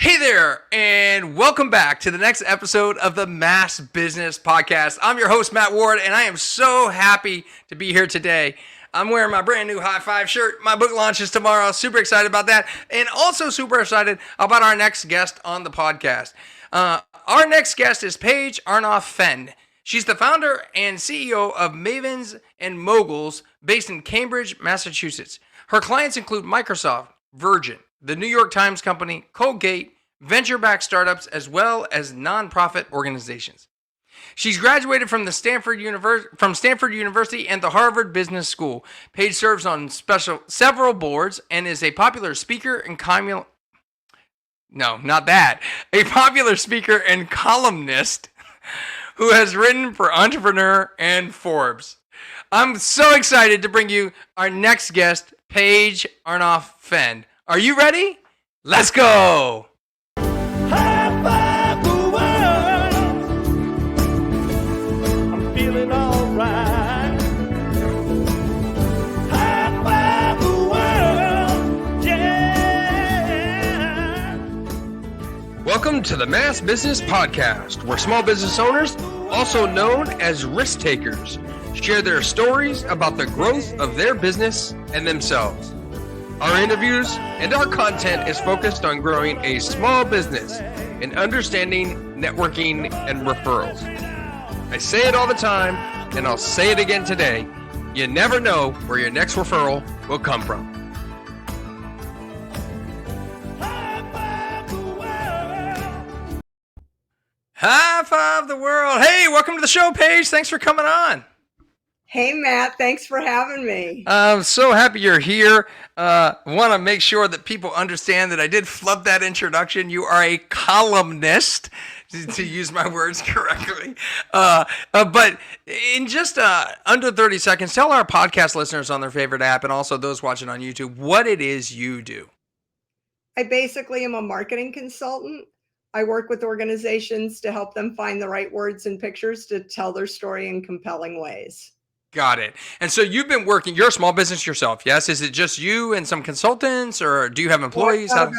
Hey there, and welcome back to the next episode of the Mass Business Podcast. I'm your host, Matt Ward, and I am so happy to be here today. I'm wearing my brand new High Five shirt. My book launches tomorrow. Super excited about that, and also super excited about our next guest on the podcast. Our next guest is Paige Arnof-Fenn. She's the founder and CEO of Mavens and Moguls, based in Cambridge, Massachusetts. Her clients include Microsoft, Virgin, the New York Times Company, Colgate, venture-backed startups, as well as nonprofit organizations. She's graduated from Stanford University and the Harvard Business School. Paige serves on several boards and is a popular speaker and a popular speaker and columnist who has written for Entrepreneur and Forbes. I'm so excited to bring you our next guest, Paige Arnof-Fenn. Are you ready? Let's go. High five the world. I'm feeling all right. High five the world. Yeah. Welcome to the Mass Business Podcast, where small business owners, also known as risk takers, share their stories about the growth of their business and themselves. Our interviews and our content is focused on growing a small business and understanding networking and referrals. I say it all the time, and I'll say it again today. You never know where your next referral will come from. High five the world. Hey, welcome to the show, Paige. Thanks for coming on. Hey, Matt, thanks for having me. I'm so happy you're here. Want to make sure that people understand that I did flub that introduction. You are a columnist, to use my words correctly. But in just under 30 seconds, tell our podcast listeners on their favorite app and also those watching on YouTube what it is you do. I basically am a marketing consultant. I work with organizations to help them find the right words and pictures to tell their story in compelling ways. Got it. And so you've been working, you're a small business yourself, yes? Is it just you and some consultants, or do you have employees? I've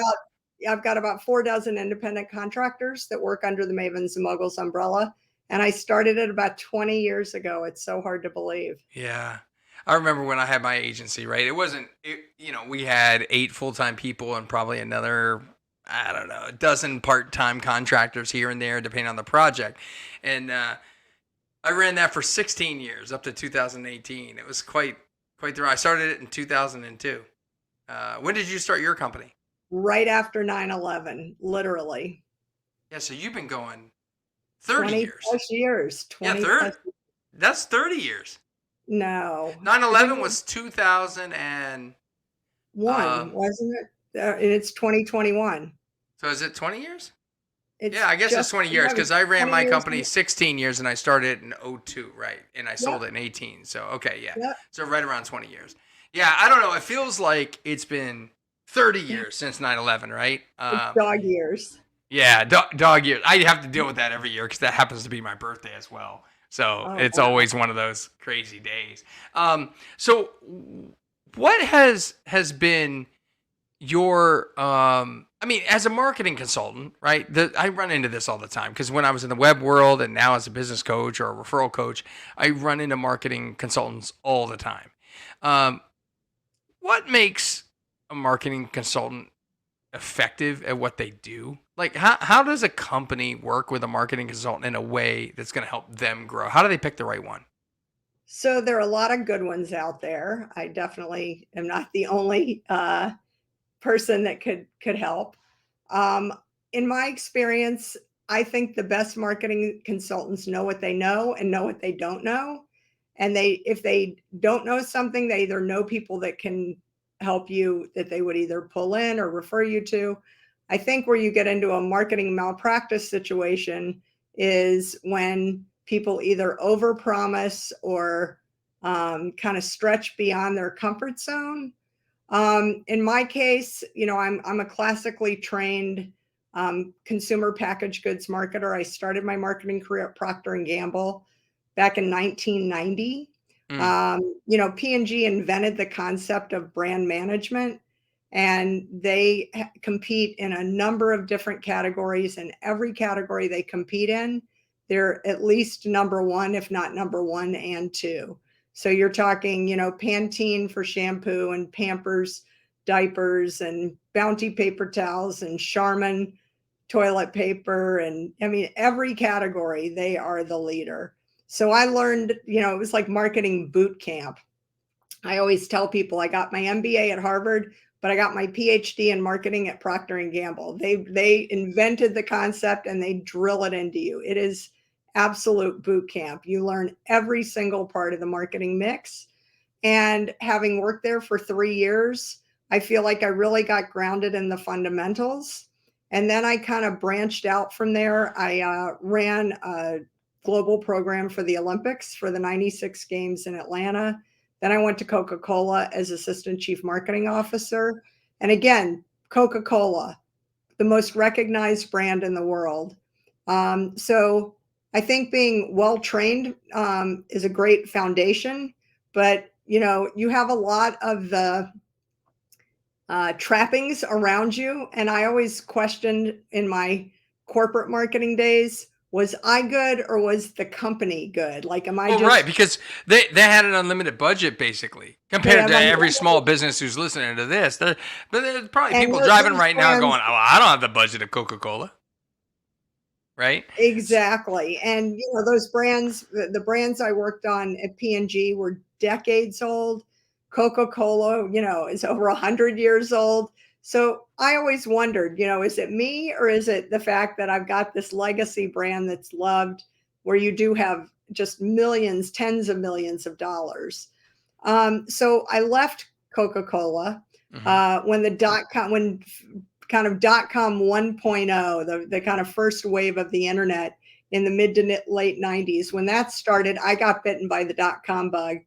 got about 4 dozen independent contractors that work under the Mavens and Moguls umbrella. And I started it about 20 years ago. It's so hard to believe. Yeah. I remember when I had my agency, right? We had 8 full-time people and probably another, a dozen part-time contractors here and there, depending on the project. And I ran that for 16 years, up to 2018. It was quite the ride. I started it in 2002. When did you start your company? Right after 9/11, literally. Yeah, so you've been going 30 20 years. plus years. 20 yeah, 30. That's 30 years. No. 9/11 was 2001, wasn't it? And it's 2021. So is it 20 years? It's I guess it's 20 years because I ran my company 16 years and I started it in 2002, right? And I sold it in 18. So, okay, yeah. Yep. So right around 20 years. Yeah, I don't know. It feels like it's been 30 years since 9/11, right? It's dog years. Yeah, dog years. I have to deal with that every year because that happens to be my birthday as well. So it's always one of those crazy days. So what has been your as a marketing consultant, right? I run into this all the time because when I was in the web world and now as a business coach or a referral coach, I run into marketing consultants all the time. What makes a marketing consultant effective at what they do? Like how does a company work with a marketing consultant in a way that's going to help them grow? How do they pick the right one? So there are a lot of good ones out there. I definitely am not the only person that could help. In my experience, I think the best marketing consultants know what they know and know what they don't know. And if they don't know something, they either know people that can help you that they would either pull in or refer you to. I think where you get into a marketing malpractice situation is when people either overpromise or kind of stretch beyond their comfort zone. In my case, I'm a classically trained consumer packaged goods marketer. I started my marketing career at Procter & Gamble back in 1990. P&G invented the concept of brand management. and they compete in a number of different categories. And every category they compete in, they're at least number one, if not number one and two. So you're talking, Pantene for shampoo, and Pampers diapers, and Bounty paper towels, and Charmin toilet paper. And I mean, every category, they are the leader. So I learned, it was like marketing boot camp. I always tell people I got my MBA at Harvard, but I got my PhD in marketing at Procter and Gamble. They invented the concept and they drill it into you. It is absolute boot camp. You learn every single part of the marketing mix. And having worked there for 3 years, I feel like I really got grounded in the fundamentals. And then I kind of branched out from there. I ran a global program for the Olympics for the 96 games in Atlanta. Then I went to Coca-Cola as assistant chief marketing officer. And again, Coca-Cola, the most recognized brand in the world. So I think being well-trained is a great foundation, but you have a lot of the trappings around you. And I always questioned in my corporate marketing days, was I good or was the company good? Like, am I Well, just right, because they had an unlimited budget basically compared to every small business who's listening to this. But there's probably And people those driving right now brands- going, "Oh, I don't have the budget of Coca-Cola." Right? Exactly. And those brands, the brands I worked on at P&G were decades old. Coca-Cola, is over 100 years old. So I always wondered, is it me or is it the fact that I've got this legacy brand that's loved, where you do have just millions, tens of millions of dollars. So I left Coca-Cola when kind of .com 1.0, the kind of first wave of the internet in the mid to late 90s. When that started, I got bitten by the .com bug,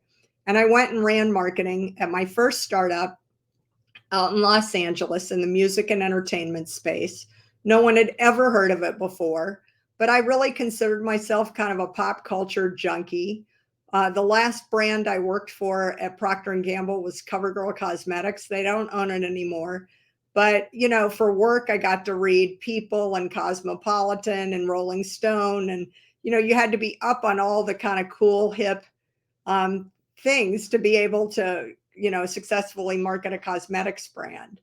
and I went and ran marketing at my first startup out in Los Angeles in the music and entertainment space. No one had ever heard of it before, but I really considered myself kind of a pop culture junkie. The last brand I worked for at Procter and Gamble was CoverGirl Cosmetics. They don't own it anymore. But, for work, I got to read People and Cosmopolitan and Rolling Stone. And, you had to be up on all the kind of cool, hip things to be able to, successfully market a cosmetics brand.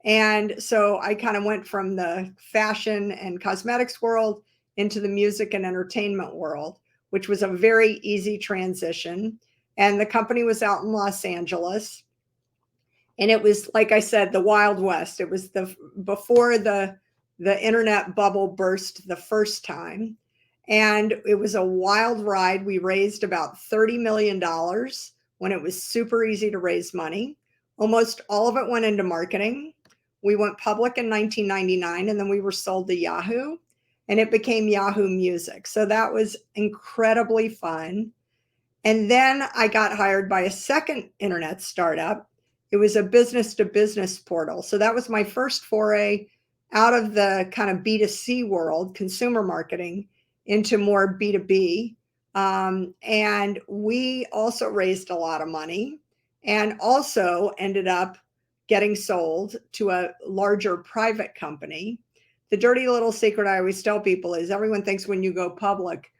And so I kind of went from the fashion and cosmetics world into the music and entertainment world, which was a very easy transition. And the company was out in Los Angeles. And it was, like I said, the Wild West. It was before the internet bubble burst the first time. And it was a wild ride. We raised about $30 million when it was super easy to raise money. Almost all of it went into marketing. We went public in 1999, and then we were sold to Yahoo, and it became Yahoo Music. So that was incredibly fun. And then I got hired by a second internet startup. It was a business to business portal. So that was my first foray out of the kind of B2C world, consumer marketing, into more B2B. And we also raised a lot of money, and also ended up getting sold to a larger private company. The dirty little secret I always tell people is everyone thinks when you go public,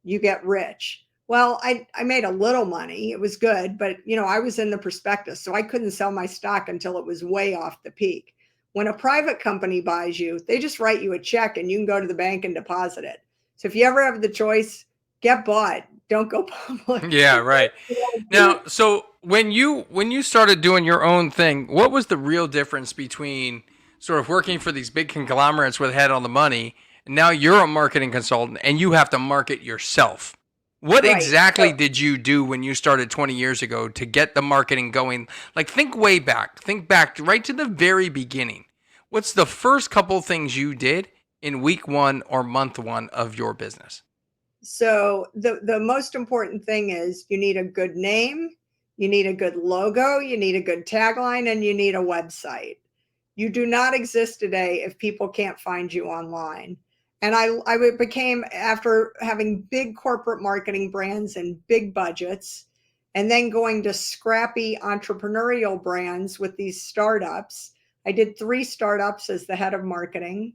you get rich. Well, I made a little money. It was good, but I was in the prospectus, so I couldn't sell my stock until it was way off the peak. When a private company buys you, they just write you a check and you can go to the bank and deposit it. So if you ever have the choice, get bought. Don't go public. Yeah, right. Now, so when you started doing your own thing, what was the real difference between sort of working for these big conglomerates with head on the money, and now you're a marketing consultant and you have to market yourself? What exactly did you do when you started 20 years ago to get the marketing going? Like, think back right to the very beginning. What's the first couple things you did in week one or month one of your business? So the most important thing is you need a good name, you need a good logo, you need a good tagline, and you need a website. You do not exist today if people can't find you online. And I became, after having big corporate marketing brands and big budgets, and then going to scrappy entrepreneurial brands with these startups, I did 3 startups as the head of marketing.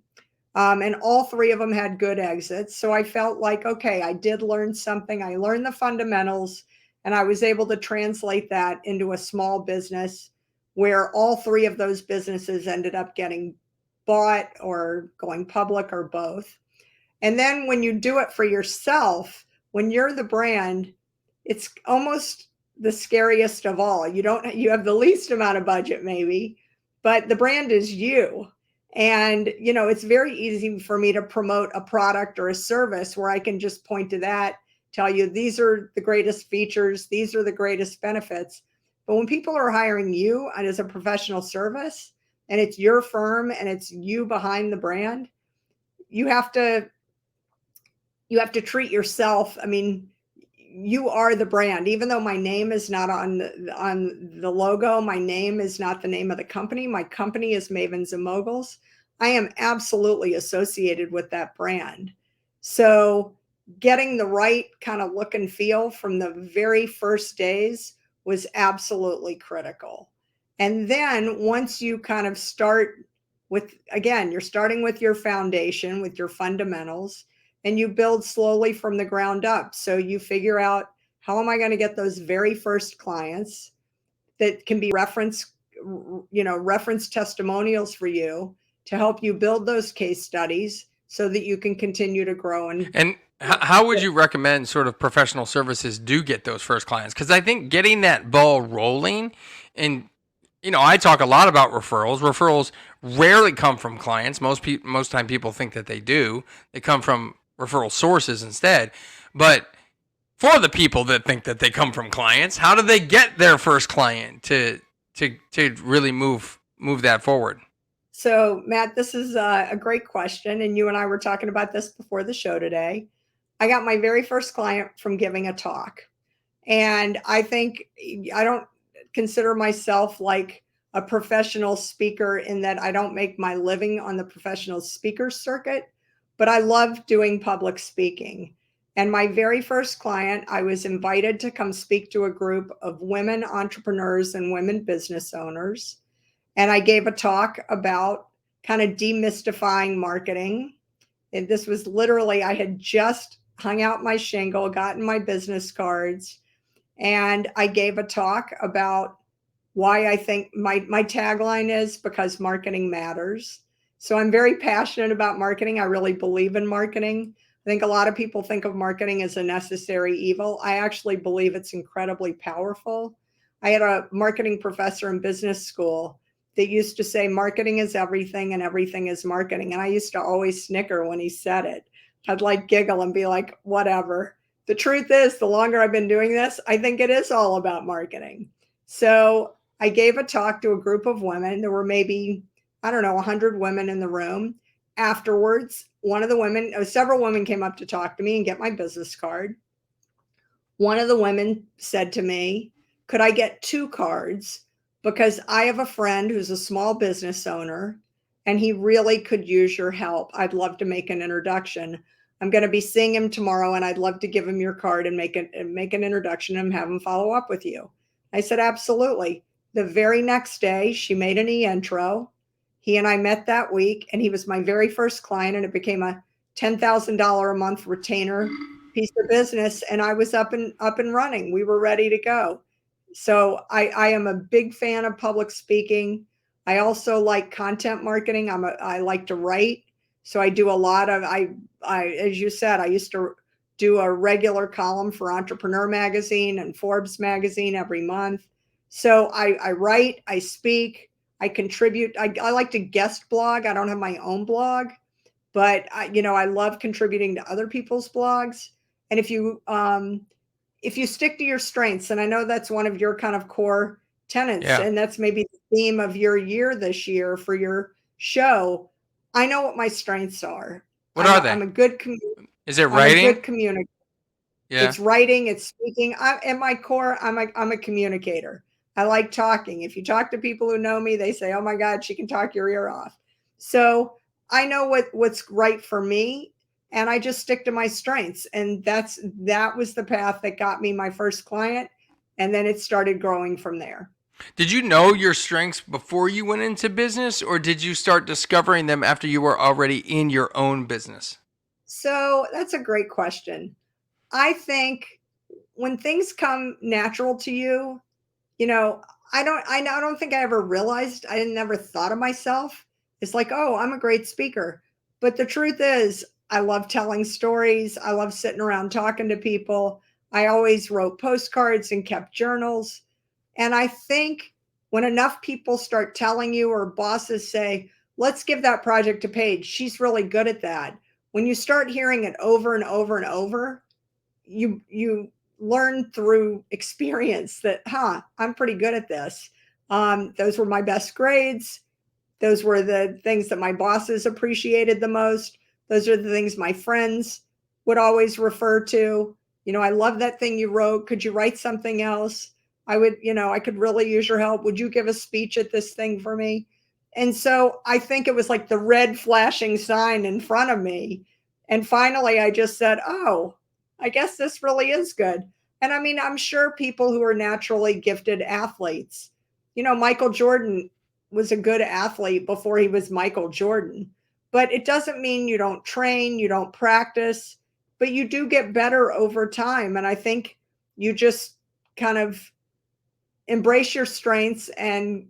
And all 3 of them had good exits. So I felt like, okay, I did learn something. I learned the fundamentals, and I was able to translate that into a small business where all 3 of those businesses ended up getting bought or going public or both. And then when you do it for yourself, when you're the brand, it's almost the scariest of all. You have the least amount of budget maybe, but the brand is you. And, it's very easy for me to promote a product or a service where I can just point to that, tell you these are the greatest features, these are the greatest benefits. But when people are hiring you as a professional service and it's your firm and it's you behind the brand, you have to treat yourself. I mean, you are the brand. Even though my name is not on the logo, my name is not the name of the company. My company is Mavens and Moguls. I am absolutely associated with that brand. So getting the right kind of look and feel from the very first days was absolutely critical. And then once you kind of start with, again, you're starting with your foundation, with your fundamentals, and you build slowly from the ground up. So you figure out, how am I going to get those very first clients that can be reference testimonials for you to help you build those case studies so that you can continue to grow. And how would you recommend sort of professional services do get those first clients? Because I think getting that ball rolling, and I talk a lot about referrals. Referrals rarely come from clients. Most time people think that they do. They come from referral sources instead. But for the people that think that they come from clients, how do they get their first client to really move that forward? So, Matt, this is a great question. And you and I were talking about this before the show today. I got my very first client from giving a talk. And I don't consider myself like a professional speaker in that I don't make my living on the professional speaker circuit, but I love doing public speaking. And my very first client, I was invited to come speak to a group of women entrepreneurs and women business owners. And I gave a talk about kind of demystifying marketing. And this was literally, I had just hung out my shingle, gotten my business cards, and I gave a talk about why I think my tagline is because marketing matters. So I'm very passionate about marketing. I really believe in marketing. I think a lot of people think of marketing as a necessary evil. I actually believe it's incredibly powerful. I had a marketing professor in business school that used to say marketing is everything and everything is marketing. And I used to always snicker when he said it. I'd like giggle and be like, whatever. The truth is, the longer I've been doing this, I think it is all about marketing. So I gave a talk to a group of women. There were maybe, 100 women in the room. Afterwards, several women came up to talk to me and get my business card. One of the women said to me, could I get 2 cards? Because I have a friend who's a small business owner and he really could use your help. I'd love to make an introduction. I'm going to be seeing him tomorrow and I'd love to give him your card and make an introduction and have him follow up with you. I said, absolutely. The very next day, she made an e-intro. He and I met that week and he was my very first client and it became a $10,000 a month retainer piece of business. And I was up and running. We were ready to go. So I am a big fan of public speaking. I also like content marketing. I like to write. So I do a lot of, as you said, I used to do a regular column for Entrepreneur magazine and Forbes magazine every month. So I write, I speak, I contribute. I like to guest blog. I don't have my own blog, but I love contributing to other people's blogs. And if you stick to your strengths, and I know that's one of your kind of core tenets, and that's maybe the theme of your year this year for your show. I know what my strengths are. What are they? I'm a good communicator. Is it writing? I'm a good communicator. Yeah. It's writing, it's speaking. At my core, I'm a communicator. I like talking. If you talk to people who know me, they say, oh my God, she can talk your ear off. So I know what's right for me. And I just stick to my strengths. And that was the path that got me my first client. And then it started growing from there. Did you know your strengths before you went into business, or did you start discovering them after you were already in your own business? So that's a great question. I think when things come natural to you, you know, I don't think I ever realized, I never thought of myself. It's like, oh, I'm a great speaker. But the truth is, I love telling stories. I love sitting around talking to people. I always wrote postcards and kept journals. And I think when enough people start telling you, or bosses say, let's give that project to Paige, she's really good at that. When you start hearing it over and over and over, you learn through experience that, I'm pretty good at this. Those were my best grades. Those were the things that my bosses appreciated the most. Those are the things my friends would always refer to. I love that thing you wrote. Could you write something else? I could really use your help. Would you give a speech at this thing for me? And so I think it was like the red flashing sign in front of me. And finally, I just said, oh, I guess this really is good. And I mean, I'm sure people who are naturally gifted athletes, Michael Jordan was a good athlete before he was Michael Jordan, but it doesn't mean you don't train, you don't practice, but you do get better over time. And I think you just kind of embrace your strengths and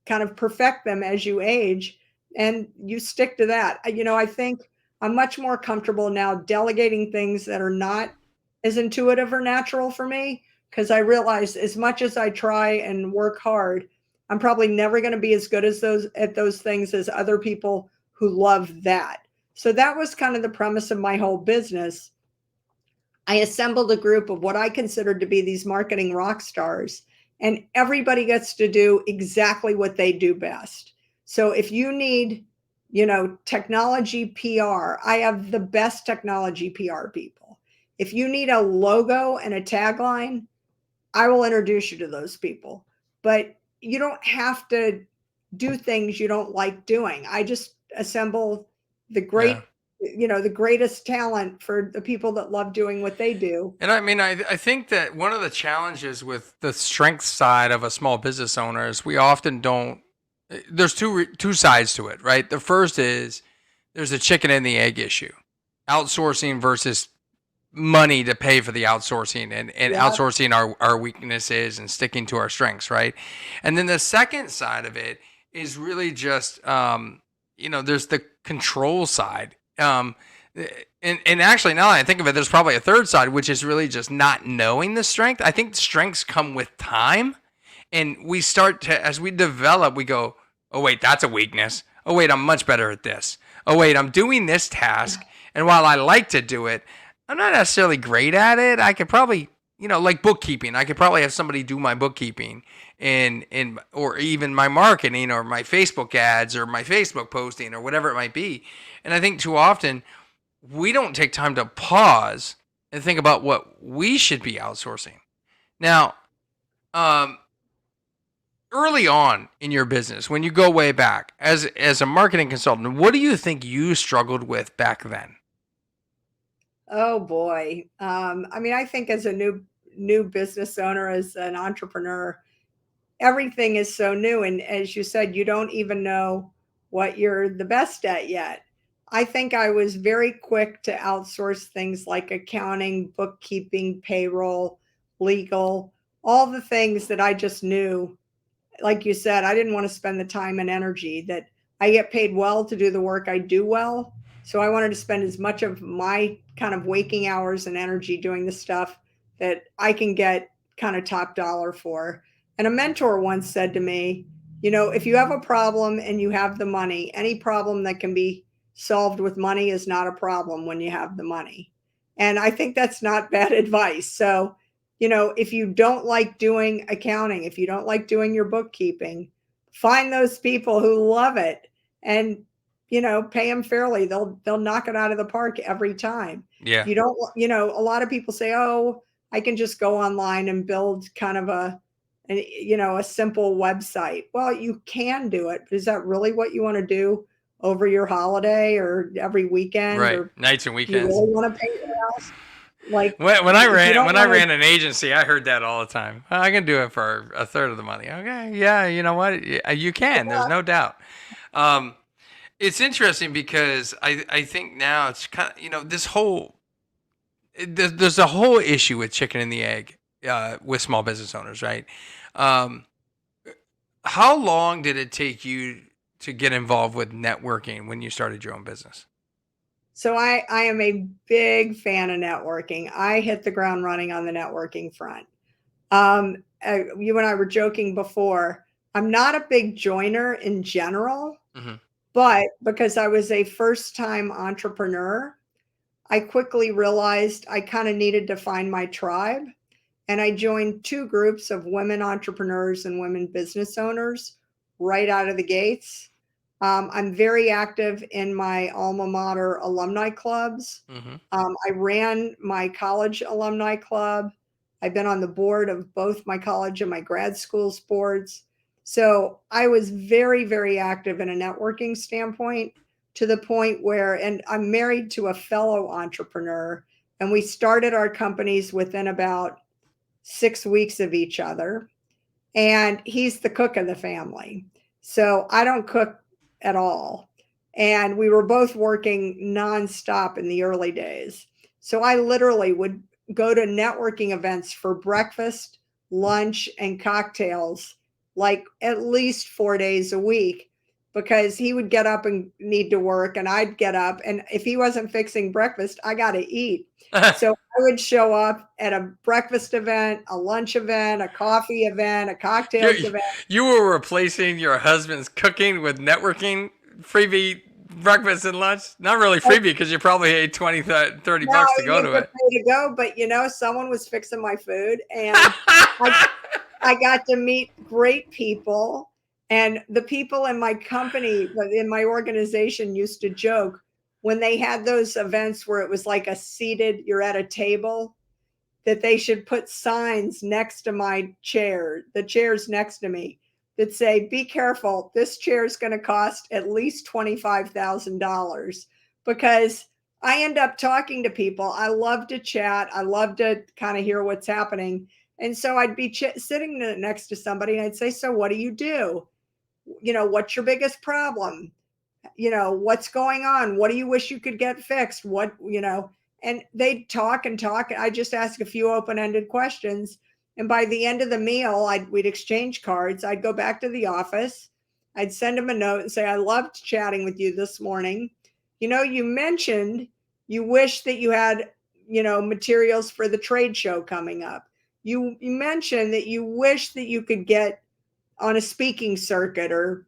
kind of perfect them as you age, and you stick to that. I think I'm much more comfortable now delegating things that are not as intuitive or natural for me, because I realize as much as I try and work hard, I'm probably never going to be as good as those things as other people who love that. So that was kind of the premise of my whole business. I assembled a group of what I considered to be these marketing rock stars, and everybody gets to do exactly what they do best. So if you need, technology PR, I have the best technology PR people. If you need a logo and a tagline, I will introduce you to those people. But you don't have to do things you don't like doing. I just assemble the Yeah. the greatest talent for the people that love doing what they do. And I mean, I think that one of the challenges with the strength side of a small business owner is we often don't, there's two sides to it, right? The first is there's a chicken and the egg issue, outsourcing versus money to pay for the outsourcing, and Yeah. outsourcing our weaknesses and sticking to our strengths, right? And then the second side of it is really just, there's the control side. And actually, now that I think of it, there's probably a third side, which is really just not knowing the strength. I think strengths come with time, and we start to, as we develop, we go, oh wait, that's a weakness. Oh wait, I'm much better at this. Oh wait, I'm doing this task, and while I like to do it, I'm not necessarily great at it. I could probably, like bookkeeping, I could probably have somebody do my bookkeeping and or even my marketing or my Facebook ads or my Facebook posting or whatever it might be. And I think too often we don't take time to pause and think about what we should be outsourcing. Now, early on in your business, when you go way back as a marketing consultant, what do you think you struggled with back then? Oh boy. I mean, I think as a new business owner, as an entrepreneur, everything is so new. And as you said, you don't even know what you're the best at yet. I think I was very quick to outsource things like accounting, bookkeeping, payroll, legal, all the things that I just knew. Like you said, I didn't want to spend the time and energy that I get paid well to do the work I do well. So I wanted to spend as much of my kind of waking hours and energy doing the stuff that I can get kind of top dollar for. And a mentor once said to me, if you have a problem and you have the money, any problem that can be solved with money is not a problem when you have the money. And I think that's not bad advice. So, if you don't like doing accounting, if you don't like doing your bookkeeping, find those people who love it and, pay them fairly. They'll knock it out of the park every time. Yeah. You don't, a lot of people say, oh, I can just go online and build kind of a simple website. Well, you can do it, but is that really what you want to do over your holiday or every weekend? Right. Or Nights and do you weekends. really want to paint your house? Like When I if you don't want to, ran an agency, I heard that all the time. I can do it for a third of the money. Okay, yeah, you know what? You can. There's no doubt. Um, it's interesting because I think now it's kind of, this whole there's a whole issue with chicken and the egg with small business owners, right? Um, how long did it take you to get involved with networking when you started your own business? so I am a big fan of networking. I hit the ground running on the networking front. You and I were joking before. I'm not a big joiner in general, Hmm. but because I was a first time entrepreneur, I quickly realized I kind of needed to find my tribe. And I joined two groups of women entrepreneurs and women business owners right out of the gates. I'm very active in my alma mater alumni clubs. Hmm. I ran my college alumni club. I've been on the board of both my college and my grad school's boards. So I was very, very active in a networking standpoint to the point where, and I'm married to a fellow entrepreneur, and we started our companies within about 6 weeks of each other. And he's the cook of the family. So I don't cook at all. And we were both working nonstop in the early days. So I literally would go to networking events for breakfast, lunch, and cocktails like at least 4 days a week because he would get up and need to work and I'd get up. And if he wasn't fixing breakfast, I got to eat. So I would show up at a breakfast event, a lunch event, a coffee event, a cocktails you event. you were replacing your husband's cooking with networking, freebie breakfast and lunch. Not really freebie because you probably paid 20, 30 No, bucks to go you to get it. paid to go, but someone was fixing my food and I got to meet great people. And the people in my company, in my organization, used to joke when they had those events where it was like a seated, you're at a table, that they should put signs next to my chair, the chairs next to me, that say, be careful, this chair is going to cost at least $25,000 because I end up talking to people. I love to chat. I love to kind of hear what's happening. And so I'd be sitting next to somebody and I'd say, so what do you do? What's your biggest problem? What's going on? What do you wish you could get fixed? And they'd talk and talk. I just ask a few open-ended questions. And by the end of the meal, we'd exchange cards. I'd go back to the office. I'd send them a note and say, I loved chatting with you this morning. You mentioned you wish that you had, materials for the trade show coming up. You mentioned that you wish that you could get on a speaking circuit or,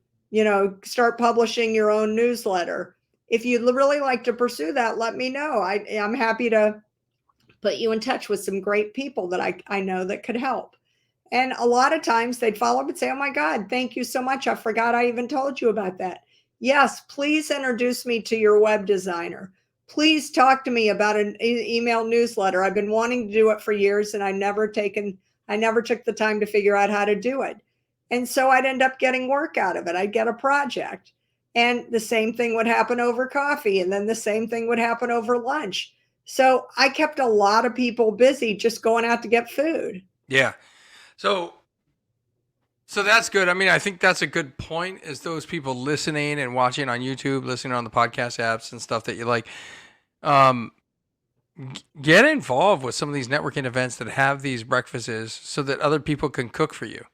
start publishing your own newsletter. If you'd really like to pursue that, let me know. I'm happy to put you in touch with some great people that I know that could help. And a lot of times they'd follow up and say, oh my God, thank you so much. I forgot I even told you about that. Yes, please introduce me to your web designer. Please talk to me about an email newsletter. I've been wanting to do it for years and I never took the time to figure out how to do it. And so I'd end up getting work out of it. I'd get a project. And the same thing would happen over coffee. And then the same thing would happen over lunch. So I kept a lot of people busy just going out to get food. Yeah. So that's good. I mean, I think that's a good point is those people listening and watching on YouTube, listening on the podcast apps and stuff that you like. Get involved with some of these networking events that have these breakfasts so that other people can cook for you.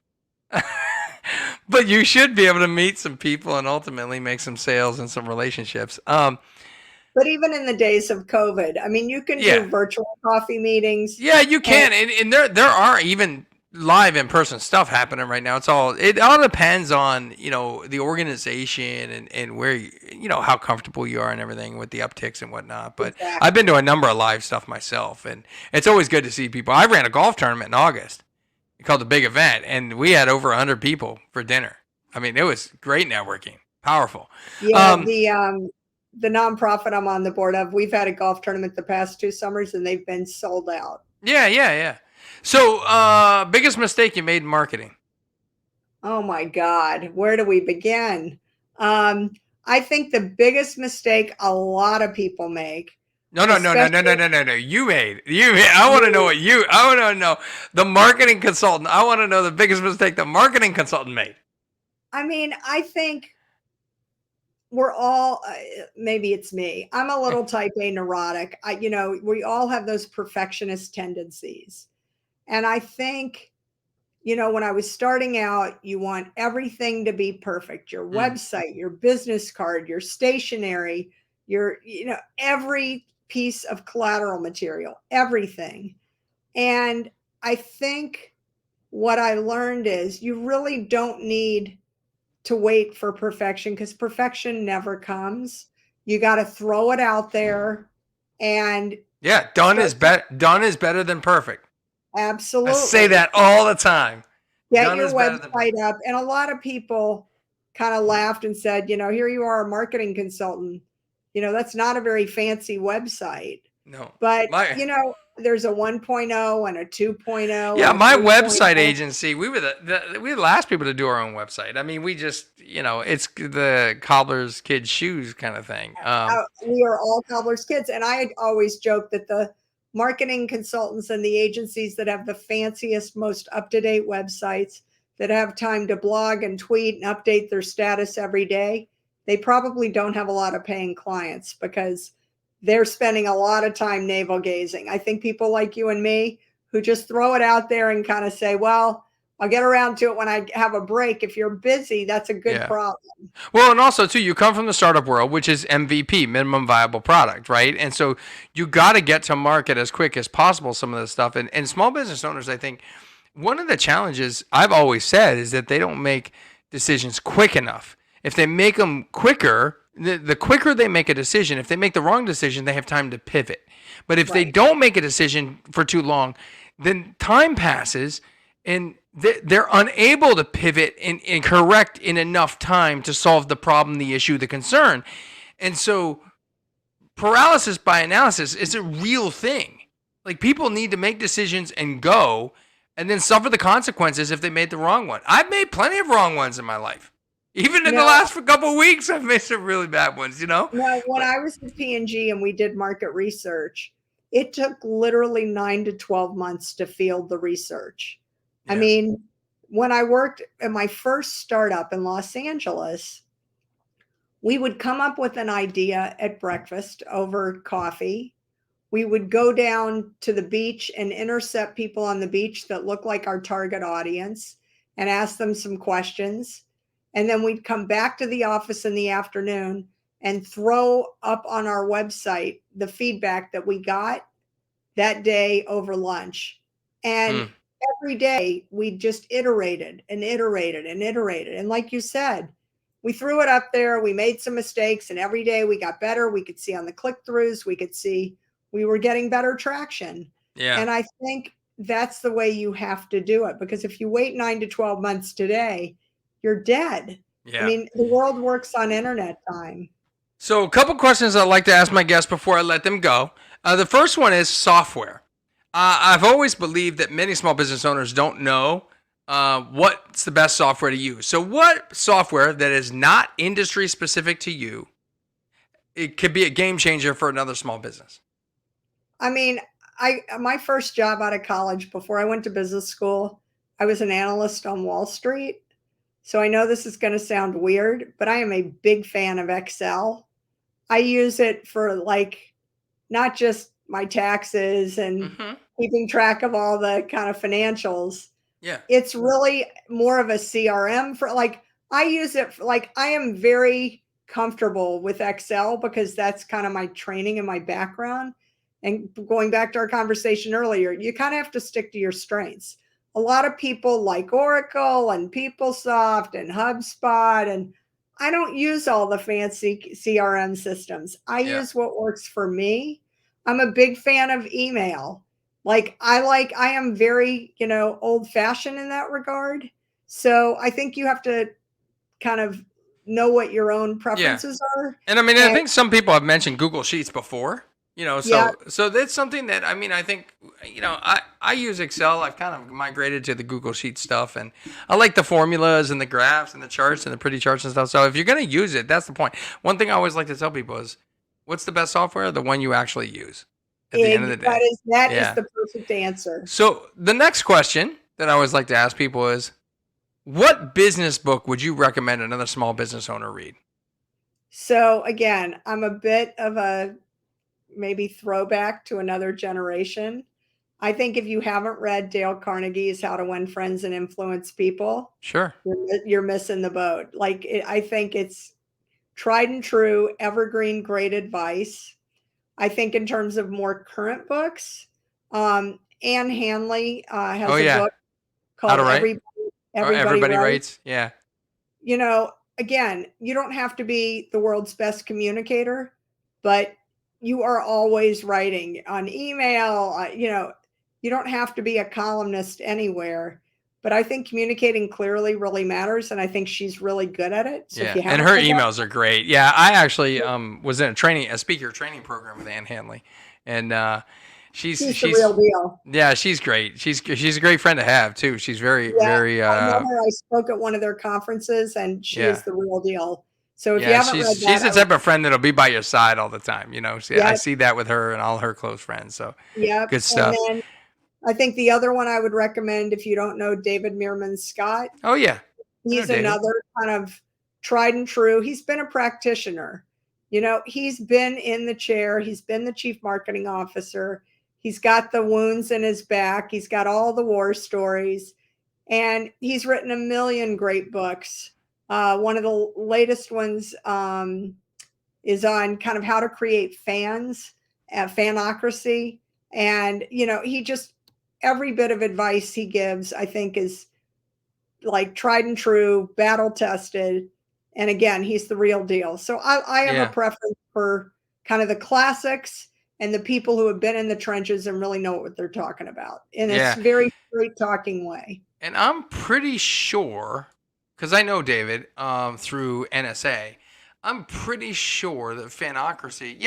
But you should be able to meet some people and ultimately make some sales and some relationships. But even in the days of COVID, I mean, you can do virtual coffee meetings. Yeah, you can. And there are even live in-person stuff happening right now. It all depends on, the organization and where, how comfortable you are and everything with the upticks and whatnot. But Exactly. I've been to a number of live stuff myself, and it's always good to see people. I ran a golf tournament in August called the Big Event, and we had over 100 people for dinner. I mean, it was great networking, powerful. Yeah, the nonprofit I'm on the board of, we've had a golf tournament the past 2 summers, and they've been sold out. Yeah. So, biggest mistake you made in marketing? Oh my God, where do we begin? I think the biggest mistake a lot of people make No. You made. I want to know I want to know the marketing consultant. I want to know the biggest mistake the marketing consultant made. I mean, I think we're all, maybe it's me. I'm a little type A neurotic. We all have those perfectionist tendencies. And I think, when I was starting out, you want everything to be perfect. Your website, your business card, your stationery, every piece of collateral material, everything. And I think what I learned is you really don't need to wait for perfection, because perfection never comes. You got to throw it out there and done is better than perfect. Absolutely. I say that all the time. Get your website up. And a lot of people kind of laughed and said, here you are, a marketing consultant. That's not a very fancy website. No. But, there's a 1.0 and a 2.0. Yeah, my website agency, we were the last people to do our own website. I mean, we just, it's the cobbler's kids' shoes kind of thing. We are all cobbler's kids. And I always joke that the marketing consultants and the agencies that have the fanciest, most up-to-date websites, that have time to blog and tweet and update their status every day, they probably don't have a lot of paying clients, because they're spending a lot of time navel gazing. I think people like you and me who just throw it out there and kind of say, well, I'll get around to it when I have a break. If you're busy, that's a good problem. Well, and also too, you come from the startup world, which is MVP, minimum viable product, right? And so you got to get to market as quick as possible, some of this stuff. And small business owners, I think one of the challenges I've always said is that they don't make decisions quick enough. If they make them quicker, the quicker they make a decision, if they make the wrong decision, they have time to pivot. But if they don't make a decision for too long, then time passes and they're unable to pivot and correct in enough time to solve the problem, the issue, the concern. And so paralysis by analysis is a real thing. Like, people need to make decisions and go, and then suffer the consequences if they made the wrong one. I've made plenty of wrong ones in my life. Even in the last couple of weeks, I've made some really bad ones, No, when I was at P&G and we did market research, it took literally 9 to 12 months to field the research. Yeah. I mean, when I worked at my first startup in Los Angeles, we would come up with an idea at breakfast over coffee. We would go down to the beach and intercept people on the beach that look like our target audience and ask them some questions. And then we'd come back to the office in the afternoon and throw up on our website the feedback that we got that day over lunch. And every day we just iterated and iterated and iterated. And like you said, we threw it up there. We made some mistakes, and every day we got better. We could see on the click-throughs, we could see we were getting better traction. Yeah. And I think that's the way you have to do it, because if you wait 9 to 12 months today, you're dead. Yeah. I mean, the world works on internet time. So a couple questions I'd like to ask my guests before I let them go. The first one is software. I've always believed that many small business owners don't know what's the best software to use. So what software that is not industry specific to you, it could be a game changer for another small business? I mean, my first job out of college, before I went to business school, I was an analyst on Wall Street. So I know this is going to sound weird, but I am a big fan of Excel. I use it for, like, not just my taxes and keeping track of all the kind of financials. Yeah. It's really more of a CRM for, like, I use it for, like, I am very comfortable with Excel because that's kind of my training and my background. And going back to our conversation earlier, you kind of have to stick to your strengths. A lot of people like Oracle and PeopleSoft and HubSpot, and I don't use all the fancy CRM systems. I use what works for me. I'm a big fan of email. I am very, old fashioned in that regard. So I think you have to kind of know what your own preferences are. And I mean, I think some people have mentioned Google Sheets before. So that's something that, I mean, I think, I use Excel. I've kind of migrated to the Google Sheet stuff, and I like the formulas and the graphs and the charts and the pretty charts and stuff. So if you're going to use it, that's the point. One thing I always like to tell people is What's the best software? The one you actually use at the end of the day. That Yeah. is the perfect answer. So the next question that I always like to ask people is, what business book would you recommend another small business owner read? So again, I'm a bit of a maybe throwback to another generation. I think if you haven't read Dale Carnegie's How to Win Friends and Influence People, Sure. you're missing the boat. I think it's tried and true, evergreen, great advice. I think in terms of more current books, Anne Hanley has a book How called to Write? Everybody Writes. Yeah. You know, again, you don't have to be the world's best communicator, but you are always writing on email. You don't have to be a columnist anywhere, but I think communicating clearly really matters. And I think she's really good at it. So Yeah. if you And her emails are great. Yeah. I actually was in a speaker training program with Anne Hanley, and she's the real deal. Yeah, she's great. She's a great friend to have too. She's very. I know her. I spoke at one of their conferences, and she is the real deal. So if you haven't read that, she's the type of friend that'll be by your side all the time. I see that with her and all her close friends. So good stuff. And then I think the other one I would recommend, if you don't know David Meerman Scott. Oh yeah, he's another kind of tried and true. He's been a practitioner. He's been in the chair. He's been the chief marketing officer. He's got the wounds in his back. He's got all the war stories, and he's written a million great books. One of the latest ones is on kind of how to create fans, fanocracy. And, every bit of advice he gives, I think, is like tried and true, battle tested. And again, he's the real deal. So I have a preference for kind of the classics and the people who have been in the trenches and really know what they're talking about in a very straight talking way. And I'm pretty sure, because I know David through NSA, I'm pretty sure that Fanocracy,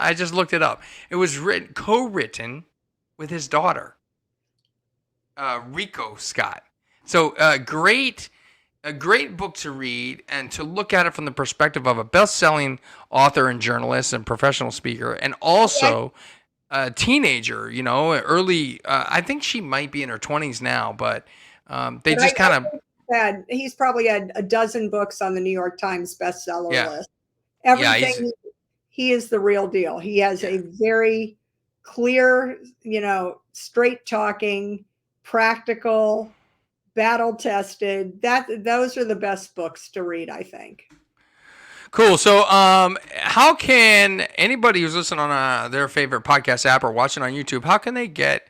I just looked it up. It was co-written with his daughter, Rico Scott. So a great book to read and to look at it from the perspective of a best-selling author and journalist and professional speaker, and also a teenager, early, I think she might be in her 20s now, but he's probably had a dozen books on the New York Times bestseller list. He is the real deal. He has a very clear, straight talking, practical, battle tested. Those are the best books to read, I think. Cool. So, how can anybody who's listening on their favorite podcast app or watching on YouTube, how can they get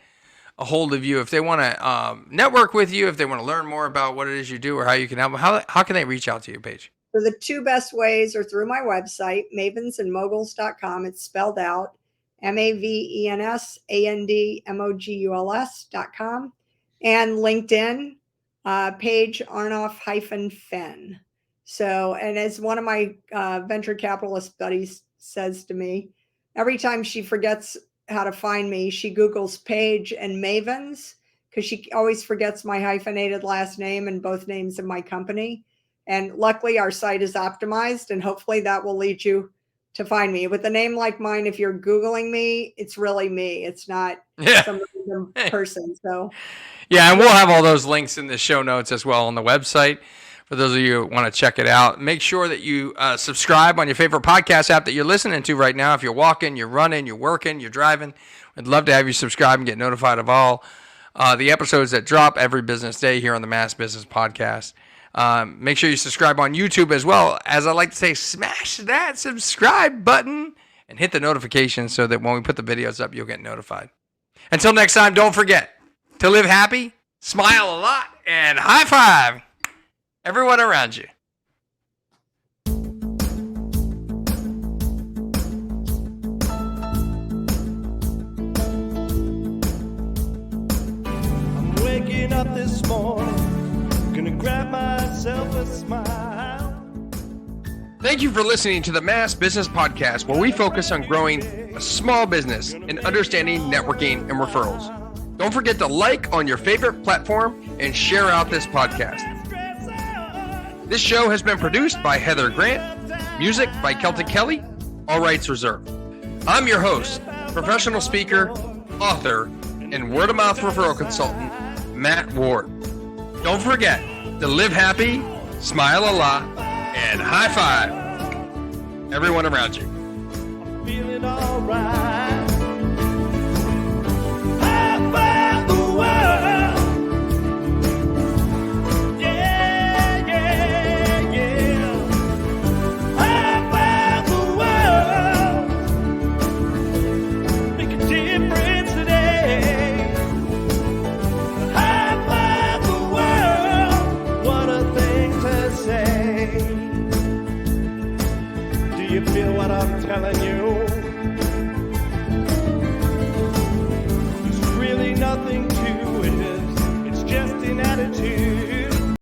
a hold of you if they want to network with you, if they want to learn more about what it is you do or how you can help them? How can they reach out to you, Paige? So the two best ways are through my website, mavensandmoguls.com. It's spelled out MAVENSANDMOGULS.com, and LinkedIn, Paige Arnof-Fenn. So, and as one of my venture capitalist buddies says to me, every time she forgets how to find me, she Googles Paige and Mavens, because she always forgets my hyphenated last name and both names of my company. And luckily our site is optimized, and hopefully that will lead you to find me. With a name like mine, if you're Googling me, it's really me. It's not some random person. So yeah, and we'll have all those links in the show notes as well on the website for those of you who want to check it out. Make sure that you subscribe on your favorite podcast app that you're listening to right now. If you're walking, you're running, you're working, you're driving, I'd love to have you subscribe and get notified of all the episodes that drop every business day here on the Mass Business Podcast. Make sure you subscribe on YouTube as well. As I like to say, smash that subscribe button and hit the notification so that when we put the videos up, you'll get notified. Until next time, don't forget to live happy, smile a lot, and high five everyone around you. I'm waking up this morning, gonna grab myself a smile. Thank you for listening to the Mass Business Podcast, where we focus on growing a small business and understanding networking and referrals. Don't forget to like on your favorite platform and share out this podcast. This show has been produced by Heather Grant, music by Celtic Kelly, All rights reserved. I'm your host, professional speaker, author, and word-of-mouth referral consultant, Matt Ward. Don't forget to live happy, smile a lot, and high five everyone around you. I'm feeling alright. High five the world. Yeah, yeah, yeah. High five the world. Make a difference today. High five the world. What a thing to say. Do you feel what I'm telling you? There's really nothing to it. It's just an attitude.